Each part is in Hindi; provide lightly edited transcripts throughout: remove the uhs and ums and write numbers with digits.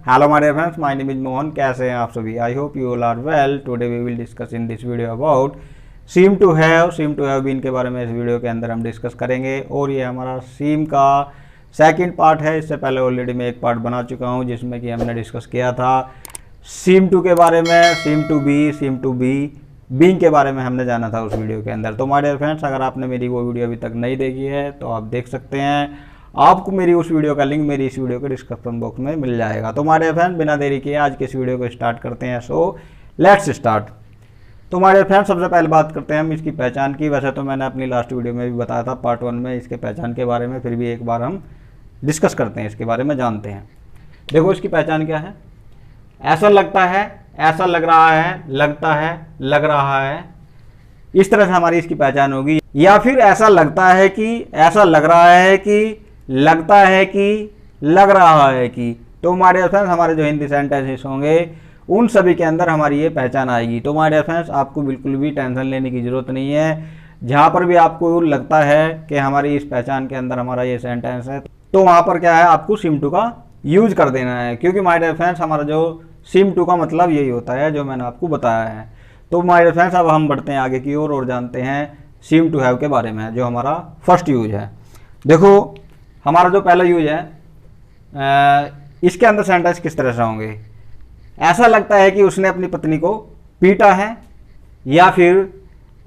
Hello my dear friends, my name is Mohan. कैसे हैं आप सभी? I hope you all are well. Today we will discuss in this video about seem to have been के बारे में इस वीडियो के अंदर हम डिस्कस करेंगे। और ये हमारा सीम का सेकंड पार्ट है। इससे पहले ऑलरेडी मैं एक पार्ट बना चुका हूँ जिसमें कि हमने डिस्कस किया था सीम टू के बारे में, सीम टू बी बीइंग के बारे में हमने जाना था उस वीडियो के अंदर। तो माय डियर फ्रेंड्स, अगर आपने मेरी वो वीडियो अभी तक नहीं देखी है तो आप देख सकते हैं। आपको मेरी उस वीडियो का लिंक मेरी इस वीडियो के डिस्क्रिप्शन बॉक्स में मिल जाएगा। तो माय डियर फ्रेंड्स, बिना देरी किए आज के इस वीडियो को स्टार्ट करते हैं। So let's start. तो माय डियर फ्रेंड्स, सबसे पहले बात करते हैं हम इसकी पहचान की। वैसे तो मैंने अपनी लास्ट वीडियो में भी बताया था पार्ट 1 में इसके पहचान के बारे में, फिर भी एक बार हम डिस्कस करते हैं, इसके बारे में जानते हैं। देखो इसकी पहचान क्या है। ऐसा लगता है, ऐसा लग रहा है, लगता है, लग रहा है, इस तरह से हमारी इसकी पहचान होगी। या फिर ऐसा लगता है कि, ऐसा लग रहा है कि, लगता है कि, लग रहा है कि। तो माय डियर फ्रेंड्स, हमारे जो हिंदी सेंटेंसेस होंगे उन सभी के अंदर हमारी ये पहचान आएगी। तो माय डियर फ्रेंड्स, आपको बिल्कुल भी टेंशन लेने की ज़रूरत नहीं है। जहाँ पर भी आपको लगता है कि हमारी इस पहचान के अंदर हमारा ये सेंटेंस है, तो वहाँ पर क्या है, आपको सिम टू का यूज कर देना है। क्योंकि माय डियर फ्रेंड्स, हमारा जो सिम टू का मतलब यही होता है जो मैंने आपको बताया है। तो माय डियर फ्रेंड्स, अब हम बढ़ते हैं आगे की ओर और जानते हैं सीम टू हैव के बारे में, जो हमारा फर्स्ट यूज है। देखो हमारा जो पहला यूज है, इसके अंदर सेंटेंस किस तरह से होंगे। ऐसा लगता है कि उसने अपनी पत्नी को पीटा है, या फिर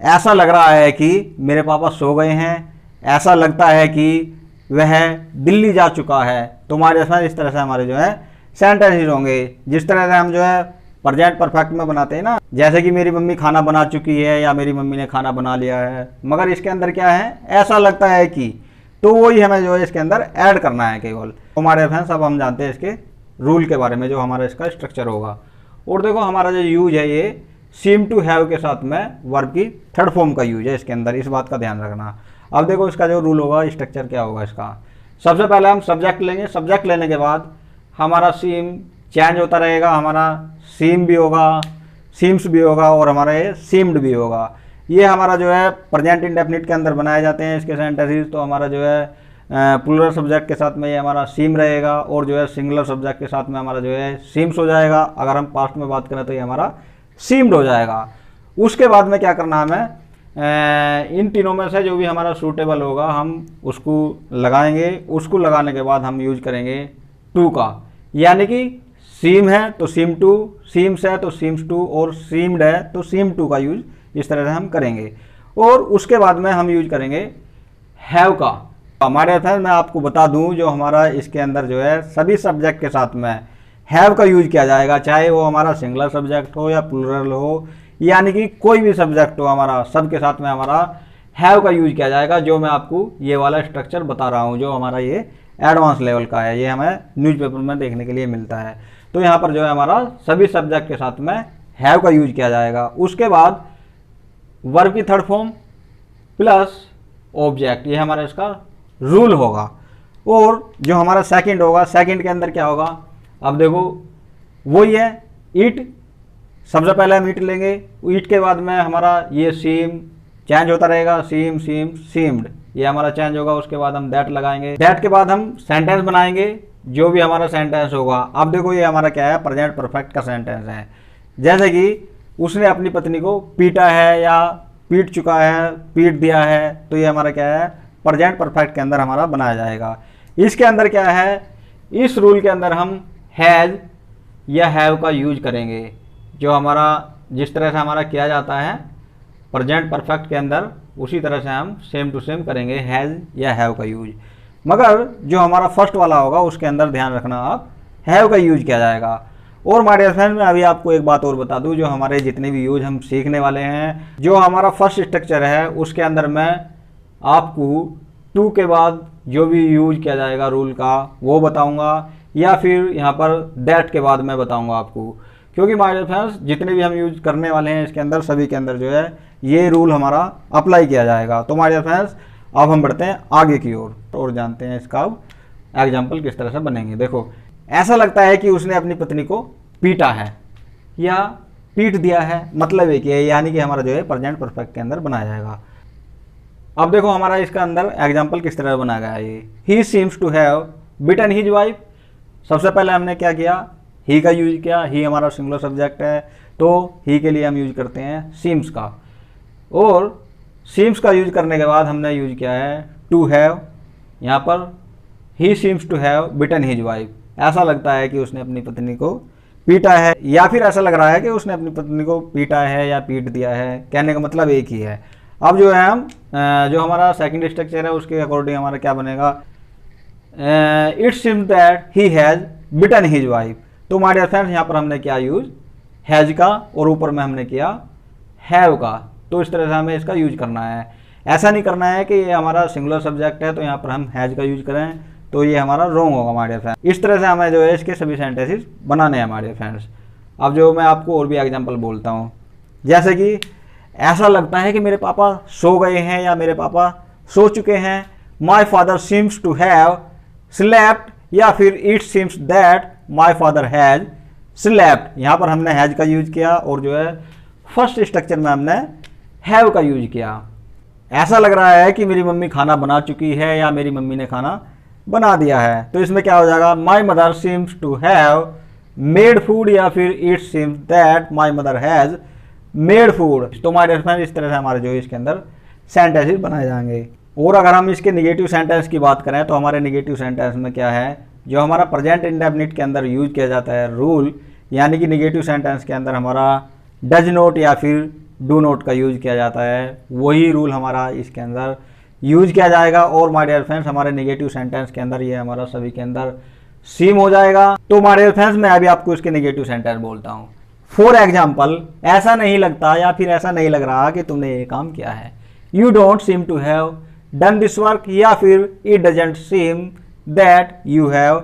ऐसा लग रहा है कि मेरे पापा सो गए हैं, ऐसा लगता है कि वह दिल्ली जा चुका है। तो हमारे साथ इस तरह से हमारे जो है सेंटेंसेस होंगे। जिस तरह से हम जो है प्रेजेंट परफेक्ट में बनाते हैं ना, जैसे कि मेरी मम्मी खाना बना चुकी है या मेरी मम्मी ने खाना बना लिया है, मगर इसके अंदर क्या है, ऐसा लगता है कि। तो वही हमें जो है इसके अंदर ऐड करना है केवल। तो हमारे फ्रेंड्स, अब हम जानते हैं इसके रूल के बारे में, जो हमारा इसका स्ट्रक्चर होगा। और देखो हमारा जो यूज है ये सीम टू हैव के साथ में वर्ब की थर्ड फॉर्म का यूज है इसके अंदर, इस बात का ध्यान रखना। अब देखो इसका जो रूल होगा, स्ट्रक्चर क्या होगा इसका। सबसे पहले हम सब्जेक्ट लेंगे। सब्जेक्ट लेने के बाद हमारा सीम चेंज होता रहेगा। हमारा सीम भी होगा, सीम्स भी होगा, और हमारा ये सीम्ड भी होगा। ये हमारा जो है प्रेजेंट इंडेफिनिट के अंदर बनाए जाते हैं इसके सेंटेंसेस। तो हमारा जो है प्लूरल सब्जेक्ट के साथ में ये हमारा सीम रहेगा, और जो है सिंगुलर सब्जेक्ट के साथ में हमारा जो है सीम्स हो जाएगा। अगर हम पास्ट में बात करें तो ये हमारा सीम्ड हो जाएगा। उसके बाद में क्या करना हमें, इन तीनों में से जो भी हमारा सूटेबल होगा हम उसको लगाएंगे। उसको लगाने के बाद हम यूज करेंगे टू का, यानी कि सीम है तो सीम टू, सीम्स है तो सीम्स टू, और सीम्ड है तो सीम टू का यूज इस तरह से हम करेंगे। और उसके बाद में हम यूज करेंगे हैव का। हमारे फ्रेंड्स, मैं आपको बता दूं, जो हमारा इसके अंदर जो है सभी सब्जेक्ट के साथ में हैव का यूज किया जाएगा, चाहे वो हमारा सिंगुलर सब्जेक्ट हो या प्लूरल हो, यानी कि कोई भी सब्जेक्ट हो हमारा, सबके साथ में हमारा हैव का यूज किया जाएगा। जो मैं आपको ये वाला स्ट्रक्चर बता रहा हूँ, जो हमारा ये एडवांस लेवल का है, ये हमें न्यूज़पेपर में देखने के लिए मिलता है। तो यहाँ पर जो है हमारा सभी सब्जेक्ट के साथ में हैव का यूज किया जाएगा। उसके बाद वर्ब की थर्ड फॉर्म प्लस ऑब्जेक्ट, ये हमारा इसका रूल होगा। और जो हमारा सेकंड होगा, सेकंड के अंदर क्या होगा, अब देखो वही है ईट। सबसे पहले हम ईट लेंगे, ईट के बाद में हमारा ये सीम चेंज होता रहेगा, सीम, सीम, सीम्ड, ये हमारा चेंज होगा। उसके बाद हम दैट लगाएंगे। दैट के बाद हम सेंटेंस बनाएंगे, जो भी हमारा सेंटेंस होगा। अब देखो ये हमारा क्या है, प्रेजेंट परफेक्ट का सेंटेंस है। जैसे कि उसने अपनी पत्नी को पीटा है, या पीट चुका है, पीट दिया है, तो ये हमारा क्या है, प्रेजेंट परफेक्ट के अंदर हमारा बनाया जाएगा। इसके अंदर क्या है, इस रूल के अंदर हम हैज या हैव का यूज करेंगे। जो हमारा जिस तरह से हमारा किया जाता है प्रेजेंट परफेक्ट के अंदर, उसी तरह से हम सेम टू सेम करेंगे हैज या हैव का यूज। मगर जो हमारा फर्स्ट वाला होगा उसके अंदर ध्यान रखना आप, हैव का यूज किया जाएगा। और माय डियर फ्रेंड, मैं अभी आपको एक बात और बता दूं, जो हमारे जितने भी यूज हम सीखने वाले हैं, जो हमारा फर्स्ट स्ट्रक्चर है उसके अंदर मैं आपको टू के बाद जो भी यूज किया जाएगा रूल का वो बताऊंगा, या फिर यहाँ पर दैट के बाद मैं बताऊंगा आपको। क्योंकि माय डियर फ्रेंड्स, जितने भी हम यूज करने वाले हैं इसके अंदर, सभी के अंदर जो है ये रूल हमारा अप्लाई किया जाएगा। तो माय डियर फ्रेंड्स, अब हम बढ़ते हैं आगे की ओर और जानते हैं इसका एग्जाम्पल किस तरह से बनेंगे। देखो ऐसा लगता है कि उसने अपनी पत्नी को पीटा है या पीट दिया है, मतलब एक ही है, यानी कि हमारा जो है प्रेजेंट परफेक्ट के अंदर बनाया जाएगा। अब देखो हमारा इसका अंदर एग्जाम्पल किस तरह बनाया गया है। ये ही seems to have beaten his wife. सबसे पहले हमने क्या किया, ही का यूज किया, ही हमारा सिंगुलर सब्जेक्ट है तो ही के लिए हम यूज करते हैं सीम्स का। और सीम्स का यूज करने के बाद हमने यूज किया है टू हैव। यहाँ पर ही seems to have beaten his wife, ऐसा लगता है कि उसने अपनी पत्नी को पीटा है, या फिर ऐसा लग रहा है कि उसने अपनी पत्नी को पीटा है या पीट दिया है, कहने का मतलब एक ही है। अब जो है हम जो हमारा सेकंड स्ट्रक्चर है उसके अकॉर्डिंग हमारा क्या बनेगा, it seems that he has beaten his wife. तो माय डियर फ्रेंड्स यहाँ पर हमने क्या यूज, हैज का, और ऊपर में हमने किया हैव का। तो इस तरह से हमें इसका यूज करना है। ऐसा नहीं करना है कि ये हमारा सिंगुलर सब्जेक्ट है तो यहाँ पर हम हैज का यूज करें, तो ये हमारा रॉन्ग होगा माय डियर फ्रेंड्स। इस तरह से हमें जो है इसके सभी सेंटेंसेस बनाने हैं माय डियर फ्रेंड्स। अब जो मैं आपको और भी एग्जांपल बोलता हूँ, जैसे कि ऐसा लगता है कि मेरे पापा सो गए हैं या मेरे पापा सो चुके हैं। My father seems to have slept, या फिर it seems that my father has slept. यहाँ पर हमने हैज का यूज किया और जो है फर्स्ट स्ट्रक्चर में हमने हैव का यूज किया। ऐसा लग रहा है कि मेरी मम्मी खाना बना चुकी है या मेरी मम्मी ने खाना बना दिया है, तो इसमें क्या हो जाएगा, my mother seems to have made food, या फिर it seems that my mother has made food. तो माय डियर फ्रेंड्स इस तरह से हमारे जो इसके अंदर सेंटेंसेस बनाए जाएंगे। और अगर हम इसके नेगेटिव सेंटेंस की बात करें तो हमारे नेगेटिव सेंटेंस में क्या है, जो हमारा प्रेजेंट इंडेफिनिट के अंदर यूज किया जाता है रूल, यानी कि नेगेटिव सेंटेंस के अंदर हमारा डज नॉट या फिर डू नॉट का यूज किया जाता है, वही रूल हमारा इसके अंदर यूज किया जाएगा। और माय डियर फ्रेंड्स हमारे नेगेटिव सेंटेंस के अंदर ये हमारा सभी के अंदर सीम हो जाएगा। तो माय डियर फ्रेंड्स मैं अभी आपको इसके नेगेटिव सेंटेंस बोलता हूँ। फॉर एग्जाम्पल, ऐसा नहीं लगता या फिर ऐसा नहीं लग रहा कि तुमने ये काम किया है। You don't seem to have done this work, या फिर it doesn't seem that you have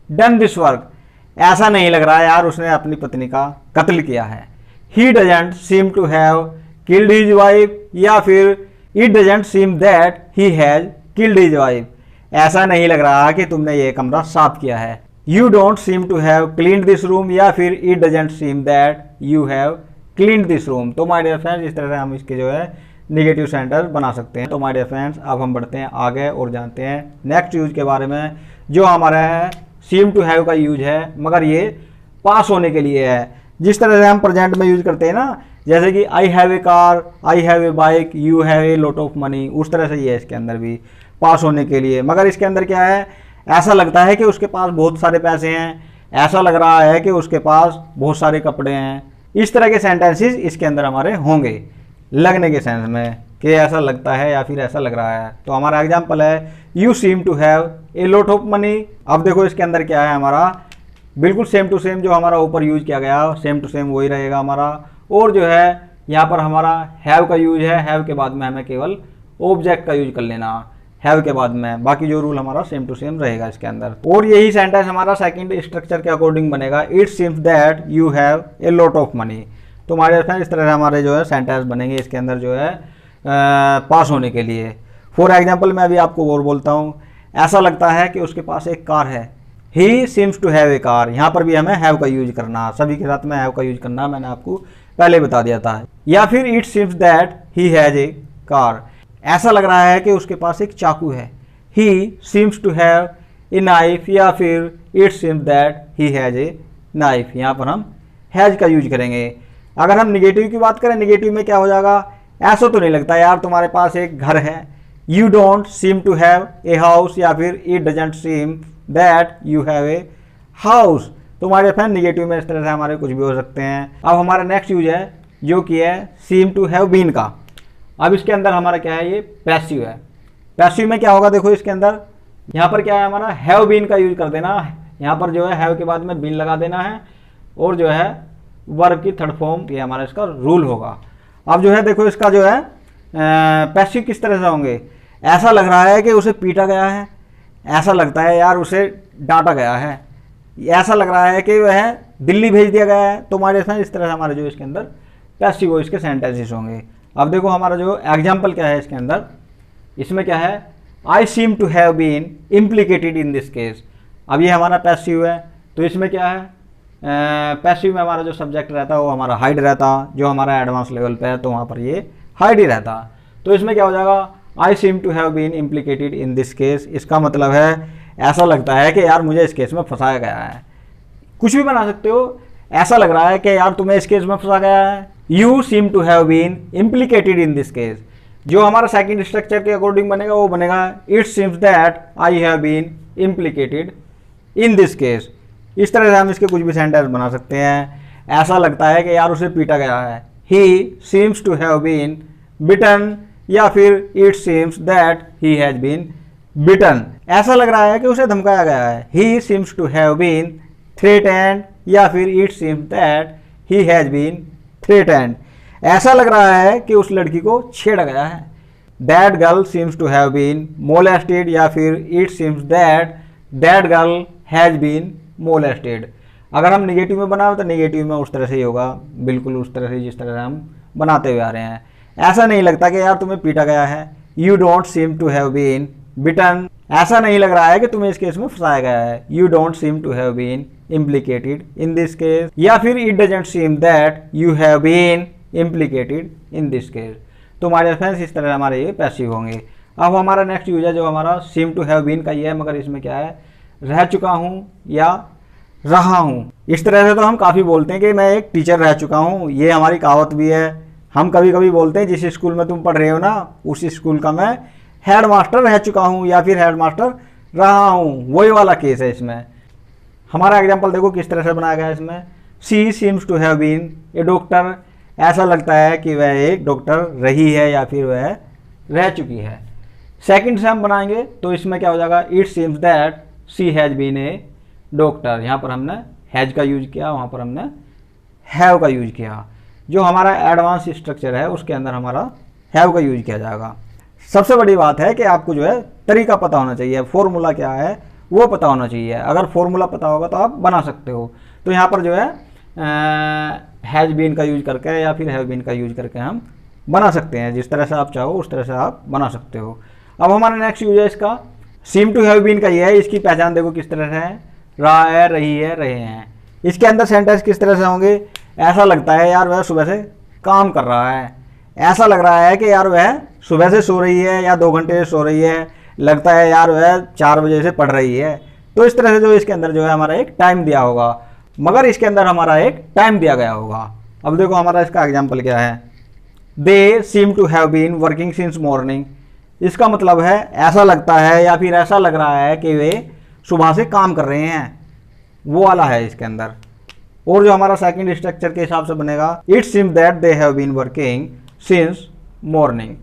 done this work. ऐसा नहीं लग रहा यार उसने अपनी पत्नी का कत्ल किया है। He doesn't seem to have killed his wife, या फिर it doesn't seem that he has killed his wife. ऐसा नहीं लग रहा कि तुमने ये कमरा साफ किया है। You don't seem to have cleaned this room, या फिर it doesn't seem that you have cleaned this room. तो माय डियर फ्रेंड्स इस तरह से हम इसके जो है नेगेटिव सेंटेंस बना सकते हैं। तो माय डियर फ्रेंड्स अब हम बढ़ते हैं आगे और जानते हैं नेक्स्ट यूज के बारे में, जो हमारा है सीम टू हैव का यूज है, मगर ये पास होने के लिए है। जिस तरह से हम प्रेजेंट में यूज करते हैं ना, जैसे कि I have a car, I have a bike, you have a lot of money, उस तरह से ये है इसके अंदर भी पास होने के लिए। मगर इसके अंदर क्या है, ऐसा लगता है कि उसके पास बहुत सारे पैसे हैं, ऐसा लग रहा है कि उसके पास बहुत सारे कपड़े हैं। इस तरह के सेंटेंसेस इसके अंदर हमारे होंगे लगने के सेंस में, कि ऐसा लगता है या फिर ऐसा लग रहा है। तो हमारा एग्जाम्पल है you seem to have a lot of money. अब देखो इसके अंदर क्या है, हमारा बिल्कुल सेम टू सेम जो हमारा ऊपर यूज किया गया सेम टू सेम वही रहेगा हमारा। और जो है यहाँ पर हमारा हैव का यूज है, हैव के बाद में हमें केवल ऑब्जेक्ट का यूज कर लेना हैव के बाद में, बाकी जो रूल हमारा सेम टू सेम रहेगा इसके अंदर। और यही सेंटेंस हमारा सेकंड स्ट्रक्चर के अकॉर्डिंग बनेगा, it seems that you have a lot of money. तो हमारे फ्रेंड्स इस तरह से हमारे जो है सेंटेंस बनेंगे इसके अंदर जो है पास होने के लिए। फॉर एग्जाम्पल मैं अभी आपको और बोलता हूँ, ऐसा लगता है कि उसके पास एक कार है। He seems to have a car, यहाँ पर भी हमें हैव का यूज करना, सभी के साथ में हैव का यूज करना, मैंने आपको पहले बता दिया था। या फिर it seems that he has A car, ऐसा लग रहा है कि उसके पास एक चाकू है। He seems to have a knife, या फिर it seems that he has a knife, यहाँ पर हम हैज का यूज करेंगे। अगर हम निगेटिव की बात करें, निगेटिव में क्या हो जाएगा, ऐसा तो नहीं लगता यार तुम्हारे पास एक घर है। You don't seem to have a house, या फिर it doesn't seem that you have a house. तो हमारे फ्रेंड निगेटिव में इस तरह से हमारे कुछ भी हो सकते हैं। अब हमारा नेक्स्ट यूज है जो कि है सीम टू हैव बीन का। अब इसके अंदर हमारा क्या है, ये पैसिव है। पैसिव में क्या होगा, देखो इसके अंदर यहाँ पर क्या है, हमारा हैव बीन का यूज कर देना। यहाँ पर जो है हैव के बाद में बीन लगा देना है, और जो है वर्ब की थर्ड फॉर्म, ये हमारा इसका रूल होगा। अब जो है देखो इसका जो है पैसिव किस तरह से होंगे, ऐसा लग रहा है कि उसे पीटा गया है, ऐसा लगता है यार उसे डांटा गया है, ऐसा लग रहा है कि वह दिल्ली भेज दिया गया है। तो हमारे साथ इस तरह से हमारे जो इसके अंदर पैसिव हो इसके सेंटेंसेस होंगे। अब देखो हमारा जो एग्जाम्पल क्या है इसके अंदर, इसमें क्या है, I seem to have been implicated in this case. अब ये हमारा पैसिव है, तो इसमें क्या है, पैसिव में हमारा जो सब्जेक्ट रहता है वो हमारा हाइड रहता, जो हमारा एडवांस लेवल पे है तो वहाँ पर ये हाइड ही रहता। तो इसमें क्या हो जाएगा, I seem to have been implicated in this case. इसका मतलब है ऐसा लगता है कि यार मुझे इस केस में फंसाया गया है, कुछ भी बना सकते हो। ऐसा लग रहा है कि यार तुम्हें इस केस में फंसा गया है, you seem to have been implicated in this case. जो हमारा सेकंड स्ट्रक्चर के अकॉर्डिंग बनेगा वो बनेगा it seems that I have been implicated in this case. इस तरह से हम इसके कुछ भी सेंटेंस बना सकते हैं। ऐसा लगता है कि यार उसे पीटा गया है, he seems to have been beaten, या फिर it seems that he has been beaten. ऐसा लग रहा है कि उसे धमकाया गया है, he seems to have been threatened, या फिर it seems that he has been threatened. ऐसा लग रहा है कि उस लड़की को छेड़ा गया है, that girl seems to have been molested, या फिर it seems that that girl has been molested. अगर हम निगेटिव में बनाओ तो निगेटिव में उस तरह से ही होगा, बिल्कुल उस तरह से जिस तरह से हम बनाते हुए आ रहे हैं। ऐसा नहीं लगता कि यार तुम्हें पीटा गया है, you don't seem to have been beaten. ऐसा नहीं लग रहा है कि तुम्हें इस केस में फंसाया गया है, you don't seem to have been implicated in this case, या फिर it doesn't seem that you have been implicated in this case. तो हमारे फ्रेंड्स इस तरह हमारे ये पैसिव होंगे। अब हमारा नेक्स्ट यूज है जो हमारा सीम टू हैव बीन का ही है, मगर इसमें क्या है, रह चुका हूँ या रहा हूँ। इस तरह से तो हम काफ़ी बोलते हैं कि मैं एक टीचर रह चुका हूँ, ये हमारी कहावत भी है। हम कभी कभी बोलते हैं जिस स्कूल में तुम पढ़ रहे हो ना उस स्कूल का मैं हेड मास्टर रह चुका हूँ या फिर हेड मास्टर रहा हूँ, वही वाला केस है इसमें। हमारा एग्जाम्पल देखो किस तरह से बनाया गया है इसमें, she seems to have been a doctor. ऐसा लगता है कि वह एक डॉक्टर रही है या फिर वह रह चुकी है। सेकंड से हम बनाएंगे तो इसमें क्या हो जाएगा, it seems that she has been a doctor. यहाँ पर हमने हैज का यूज किया, वहाँ पर हमने हैव का यूज किया। जो हमारा एडवांस स्ट्रक्चर है उसके अंदर हमारा हैव का यूज किया जाएगा। सबसे बड़ी बात है कि आपको जो है तरीका पता होना चाहिए, फॉर्मूला क्या है वो पता होना चाहिए। अगर फॉर्मूला पता होगा तो आप बना सकते हो। तो यहाँ पर जो है हैज बीन का यूज करके या फिर हैव बीन का यूज करके हम बना सकते हैं। जिस तरह से आप चाहो उस तरह से आप बना सकते हो। अब हमारा नेक्स्ट यूज है इसका, सीम टू हैव बीन का ये है। इसकी पहचान देखो किस तरह से है, रहा है, रही है, रहे हैं। इसके अंदर सेंटेंस किस तरह से होंगे, ऐसा लगता है यार वह सुबह से काम कर रहा है, ऐसा लग रहा है कि यार वह सुबह से सो रही है या 2 घंटे से सो रही है, लगता है यार वह 4 बजे से पढ़ रही है। तो इस तरह से जो इसके अंदर जो है हमारा एक टाइम दिया होगा, मगर इसके अंदर हमारा एक टाइम दिया गया होगा। अब देखो हमारा इसका एग्जाम्पल क्या है, they seem to have been working since morning. इसका मतलब है ऐसा लगता है या फिर ऐसा लग रहा है कि वे सुबह से काम कर रहे हैं, वो वाला है इसके अंदर। और जो हमारा सेकंड स्ट्रक्चर के हिसाब से बनेगा, it seems that they have been working since morning.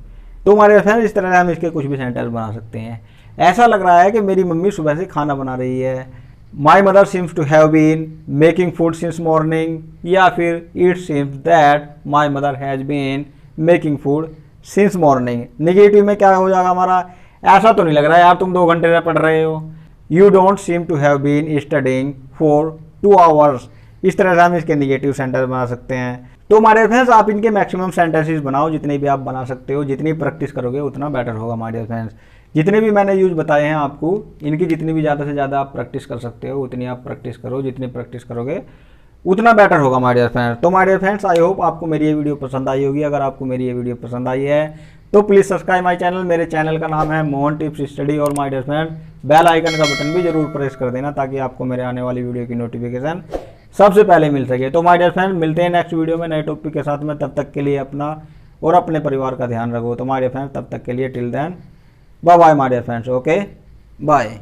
तो हमारे फ्रेंड्स इस तरह से हम इसके कुछ भी सेंटेंस बना सकते हैं। ऐसा लग रहा है कि मेरी मम्मी सुबह से खाना बना रही है, my mother seems to have been making food since morning, या फिर it seems that my mother has been making food since morning. Negative में क्या हो जाएगा हमारा, ऐसा तो नहीं लग रहा है यार तुम 2 घंटे से पढ़ रहे हो, you don't seem to have been studying for 2 hours. इस तरह से हम इसके निगेटिव सेंटेंस बना सकते हैं। तो हमारे फ्रेंड्स आप इनके मैक्सिमम सेंटेंसेस बनाओ, जितने भी आप बना सकते हो, जितनी प्रैक्टिस करोगे उतना बेटर होगा हमारे फ्रेंड्स। जितने भी मैंने यूज बताए हैं आपको, इनकी जितनी भी ज़्यादा से ज़्यादा आप प्रैक्टिस कर सकते हो उतनी आप प्रैक्टिस करो, जितनी प्रैक्टिस करोगे उतना बेटर होगा माय डियर फ्रेंड्स। तो my dear friends I hope आपको मेरी ये वीडियो पसंद आई होगी। अगर आपको मेरी ये वीडियो पसंद आई है तो प्लीज़ सब्सक्राइब माय चैनल। मेरे चैनल का नाम है मोहन टिप्स स्टडी। और my dear friend bell icon का बटन भी जरूर प्रेस कर देना ताकि आपको मेरे आने वाली वीडियो की नोटिफिकेशन सबसे पहले मिल सके। तो माय डियर फ्रेंड मिलते हैं नेक्स्ट वीडियो में नए टॉपिक के साथ में। तब तक के लिए अपना और अपने परिवार का ध्यान रखो। तो माय डियर फ्रेंड तब तक के लिए till then bye bye my dear friends, okay bye.